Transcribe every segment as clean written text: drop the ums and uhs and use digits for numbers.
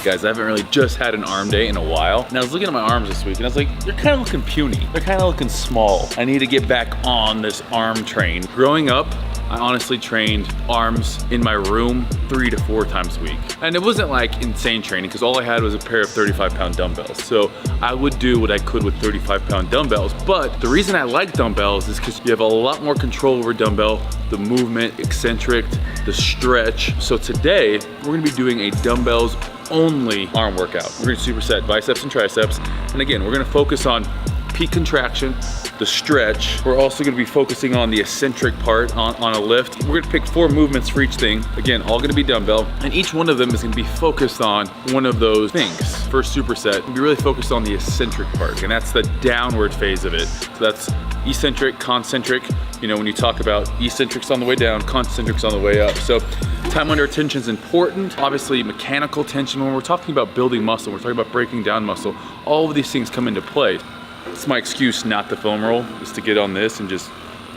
Guys, I haven't really just had an arm day in a while. And I was looking at my arms this week and I was like, they're kind of looking puny. They're kind of looking small. I need to get back on this arm train. Growing up, I honestly trained arms in my room 3 to 4 times a week. And it wasn't like insane training because all I had was a pair of 35-pound dumbbells. So I would do what I could with 35-pound dumbbells. But the reason I like dumbbells is because you have a lot more control over dumbbell, the movement, eccentric, the stretch. So today, we're gonna be doing a dumbbells only arm workout. We're gonna superset biceps and triceps. And again, we're gonna focus on peak contraction, the stretch. We're also gonna be focusing on the eccentric part on a lift. We're gonna pick 4 movements for each thing. Again, all gonna be dumbbell, and each one of them is gonna be focused on one of those things. First superset, we'll be really focused on the eccentric part, and that's the downward phase of it. So that's eccentric, concentric. You know, when you talk about eccentrics on the way down, concentrics on the way up. So time under tension is important. Obviously, mechanical tension, when we're talking about building muscle, we're talking about breaking down muscle, all of these things come into play. It's my excuse not to foam roll, is to get on this and just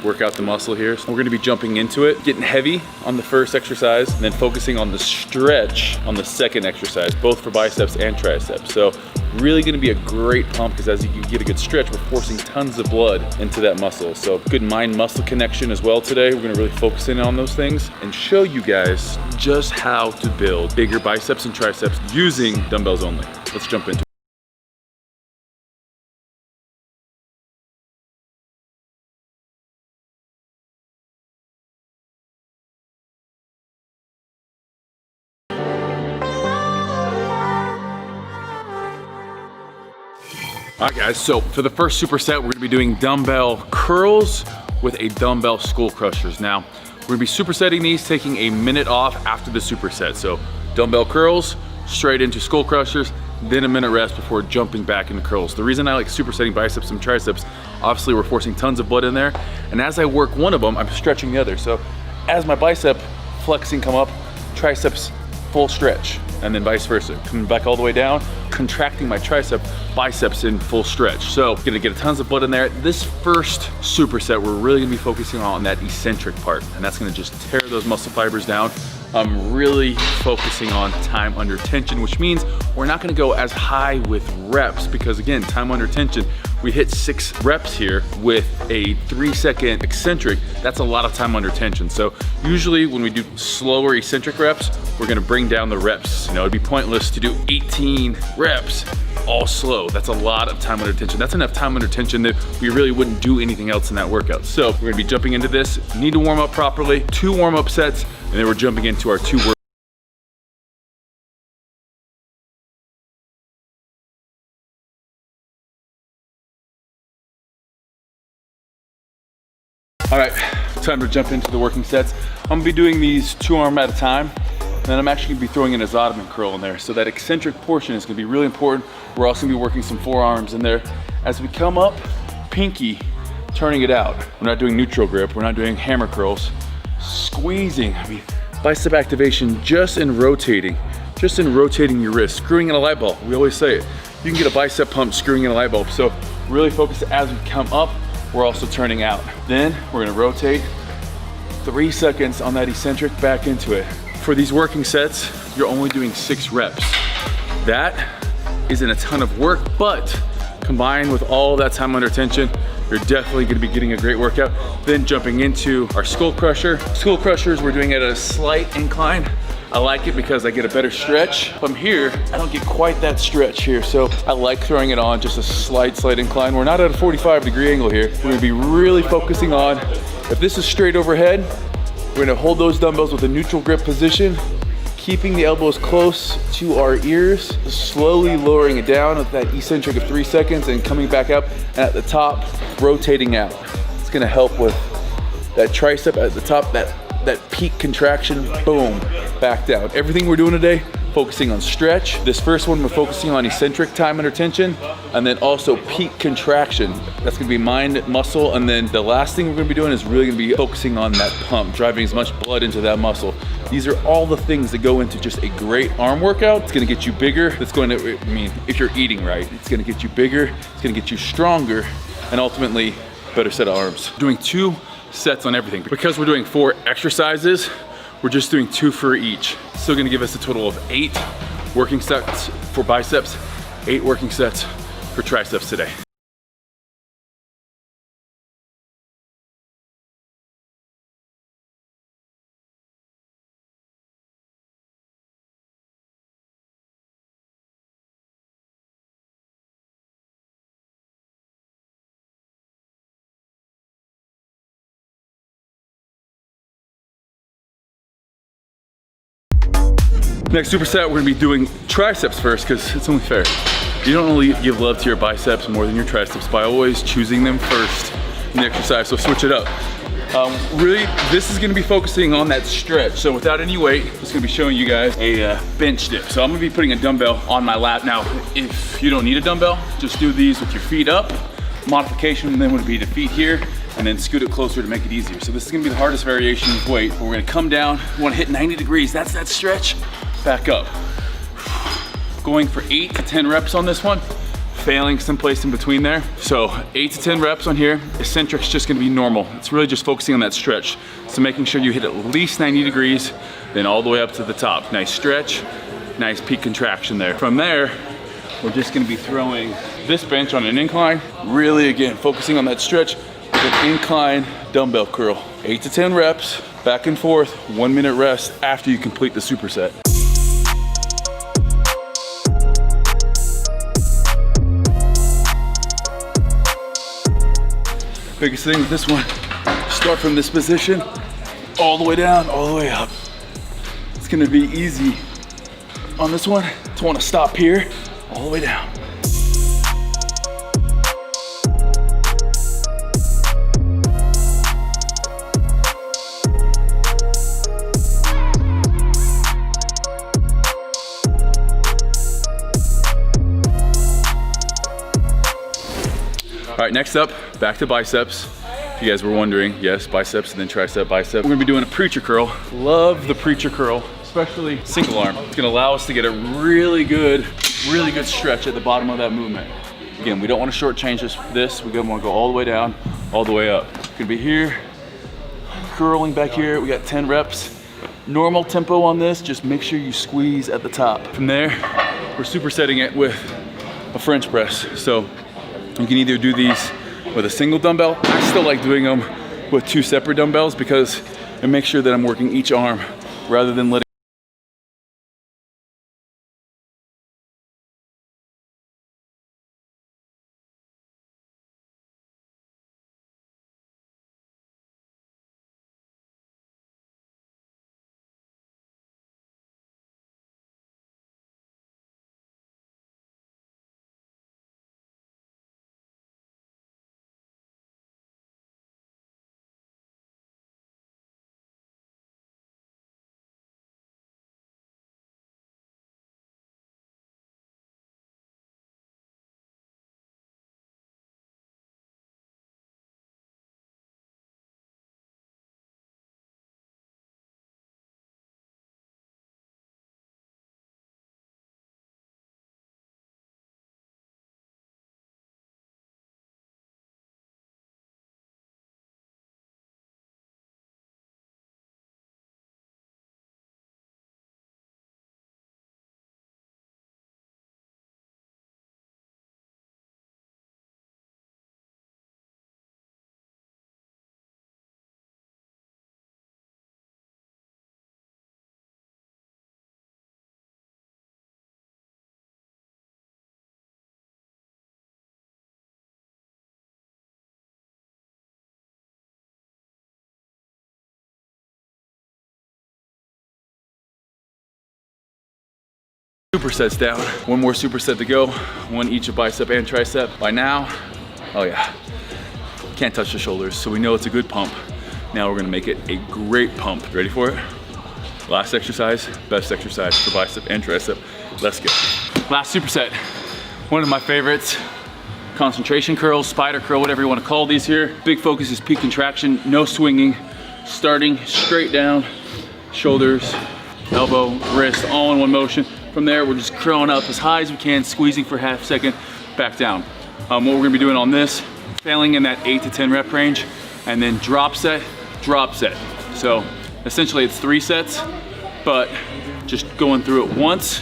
work out the muscle here. So we're gonna be jumping into it, getting heavy on the first exercise, and then focusing on the stretch on the second exercise, both for biceps and triceps. So really gonna be a great pump because as you get a good stretch, we're forcing tons of blood into that muscle. So good mind-muscle connection as well today. We're gonna really focus in on those things and show you guys just how to build bigger biceps and triceps using dumbbells only. Let's jump into it. All right guys, so for the first superset, we're gonna be doing dumbbell curls with a dumbbell skull crushers. Now, we're gonna be supersetting these, taking a minute off after the superset. So dumbbell curls, straight into skull crushers, then a minute rest before jumping back into curls. The reason I like supersetting biceps and triceps, obviously we're forcing tons of blood in there, and as I work one of them, I'm stretching the other. So as my bicep flexing come up, triceps full stretch, and then vice versa. Coming back all the way down, contracting my tricep, biceps in full stretch. So gonna get tons of blood in there. This first superset, we're really gonna be focusing on that eccentric part, and that's gonna just tear those muscle fibers down. I'm really focusing on time under tension, which means we're not gonna go as high with reps because again, time under tension, we hit 6 reps here with a 3-second eccentric. That's a lot of time under tension. So usually when we do slower eccentric reps, we're gonna bring down the reps. You know, it'd be pointless to do 18 reps all slow. That's a lot of time under tension. That's enough time under tension that we really wouldn't do anything else in that workout. So we're gonna be jumping into this. Need to warm up properly, 2 warm-up sets, and then we're jumping into our 2 work. All right, time to jump into the working sets. I'm gonna be doing these 2 arm at a time, and then I'm actually gonna be throwing an abdomen curl in there. So that eccentric portion is gonna be really important. We're also gonna be working some forearms in there. As we come up, pinky, turning it out. We're not doing neutral grip, we're not doing hammer curls. Squeezing, I mean, bicep activation just in rotating your wrist, screwing in a light bulb. We always say it. You can get a bicep pump screwing in a light bulb. So really focus as we come up, we're also turning out. Then we're gonna rotate 3 seconds on that eccentric back into it. For these working sets, you're only doing 6 reps. That isn't a ton of work, but combined with all that time under tension, you're definitely gonna be getting a great workout. Then jumping into our skull crusher. Skull crushers, we're doing it at a slight incline. I like it because I get a better stretch. From here, I don't get quite that stretch here, so I like throwing it on just a slight incline. We're not at a 45-degree angle here. We're gonna be really focusing on, if this is straight overhead, we're gonna hold those dumbbells with a neutral grip position, keeping the elbows close to our ears, slowly lowering it down with that eccentric of 3 seconds and coming back up, and at the top, rotating out. It's gonna help with that tricep at the top, that peak contraction, boom, back down. Everything we're doing today, focusing on stretch. This first one, we're focusing on eccentric time under tension, and then also peak contraction. That's gonna be mind, muscle, and then the last thing we're gonna be doing is really gonna be focusing on that pump, driving as much blood into that muscle. These are all the things that go into just a great arm workout. It's gonna get you bigger. It's going to, I mean, if you're eating right, it's gonna get you bigger, it's gonna get you stronger, and ultimately, better set of arms. Doing 2 sets on everything. Because we're doing 4 exercises, we're just doing 2 for each. Still gonna give us a total of 8 working sets for biceps, 8 working sets for triceps today. Next superset, we're gonna be doing triceps first because it's only fair. You don't only give love to your biceps more than your triceps by always choosing them first in the exercise, so switch it up. Really, this is gonna be focusing on that stretch. So without any weight, it's gonna be showing you guys a bench dip. So I'm gonna be putting a dumbbell on my lap. Now, if you don't need a dumbbell, just do these with your feet up. Modification then would be to feet here, and then scoot it closer to make it easier. So this is gonna be the hardest variation of weight. We're gonna come down, we wanna hit 90 degrees. That's that stretch. Back up. Going for 8 to 10 reps on this one, failing someplace in between there. So 8 to 10 reps on here. Eccentric's just gonna be normal. It's really just focusing on that stretch. So making sure you hit at least 90 degrees, then all the way up to the top. Nice stretch, nice peak contraction there. From there, we're just gonna be throwing this bench on an incline. Really, again, focusing on that stretch with an incline dumbbell curl. 8 to 10 reps, back and forth, 1 minute rest after you complete the superset. Biggest thing with this one, start from this position, all the way down, all the way up. It's gonna be easy on this one to wanna stop here, all the way down. All right, next up, back to biceps. If you guys were wondering, yes, biceps and then tricep, bicep. We're gonna be doing a preacher curl. Love the preacher curl, especially single arm. It's gonna allow us to get a really good stretch at the bottom of that movement. Again, we don't wanna shortchange this. We wanna go all the way down, all the way up. It's gonna be here, curling back here. We got 10 reps. Normal tempo on this, just make sure you squeeze at the top. From there, we're supersetting it with a French press. So you can either do these with a single dumbbell. I still like doing them with 2 separate dumbbells because it makes sure that I'm working each arm rather than letting supersets down. 1 more superset to go, 1 each of bicep and tricep. By now, oh yeah, can't touch the shoulders, so we know it's a good pump. Now we're gonna make it a great pump. Ready for it? Last exercise, best exercise for bicep and tricep. Let's go. Last superset, one of my favorites. Concentration curls, spider curl, whatever you wanna call these here. Big focus is peak contraction, no swinging. Starting straight down, shoulders, elbow, wrist, all in one motion. From there, we're just curling up as high as we can, squeezing for half a second, back down. What we're gonna be doing on this, failing in that 8 to 10 rep range, and then drop set, drop set. So essentially it's 3 sets, but just going through it once,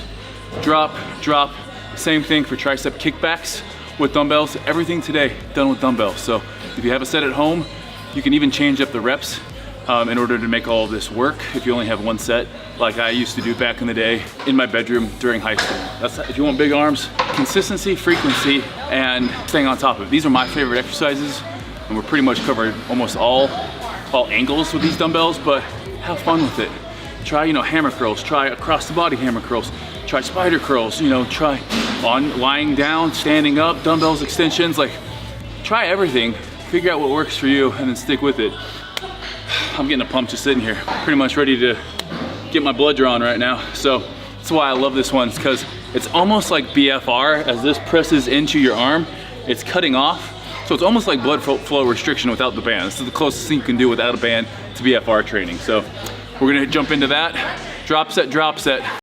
drop, drop. Same thing for tricep kickbacks with dumbbells. Everything today done with dumbbells. So if you have a set at home, you can even change up the reps in order to make all of this work if you only have one set, like I used to do back in the day in my bedroom during high school. That's if you want big arms, consistency, frequency, and staying on top of it. These are my favorite exercises, and we're pretty much covered almost all angles with these dumbbells, but have fun with it. Try, you know, hammer curls, try across the body hammer curls, try spider curls, you know, try on lying down, standing up, dumbbells, extensions, like try everything, figure out what works for you, and then stick with it. I'm getting a pump just sitting here, pretty much ready to get my blood drawn right now. So that's why I love this one, because it's almost like BFR. As this presses into your arm, it's cutting off. So it's almost like blood flow restriction without the band. This is the closest thing you can do without a band to BFR training. So we're gonna jump into that. Drop set, drop set.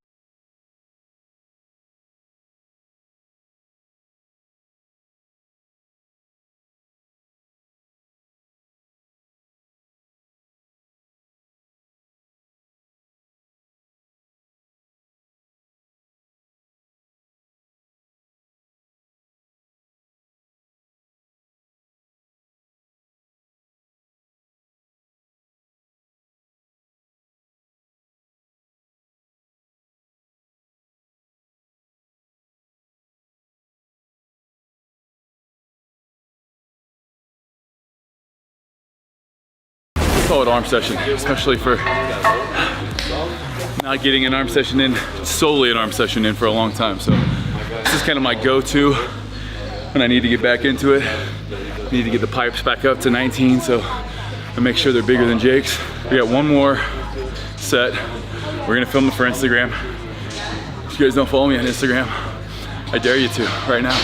Call it arm session, especially for not getting an arm session in, solely an arm session in for a long time. So this is kind of my go-to when I need to get back into it. I need to get the pipes back up to 19, so I make sure they're bigger than Jake's. We got one more set. We're gonna film it for Instagram. If you guys don't follow me on Instagram, I dare you to right now.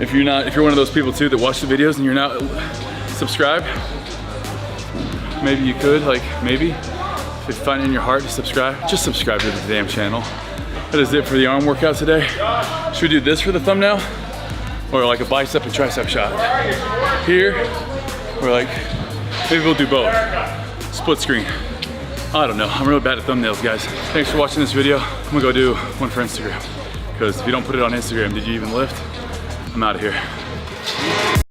If you're one of those people too that watch the videos and you're not subscribed, maybe you could, like maybe, if you find it in your heart to subscribe, just subscribe to the damn channel. That is it for the arm workout today. Should we do this for the thumbnail? Or like a bicep and tricep shot? Here, or like, maybe we'll do both. Split screen. I don't know, I'm really bad at thumbnails, guys. Thanks for watching this video. I'm gonna go do one for Instagram. Because if you don't put it on Instagram, did you even lift? I'm out of here.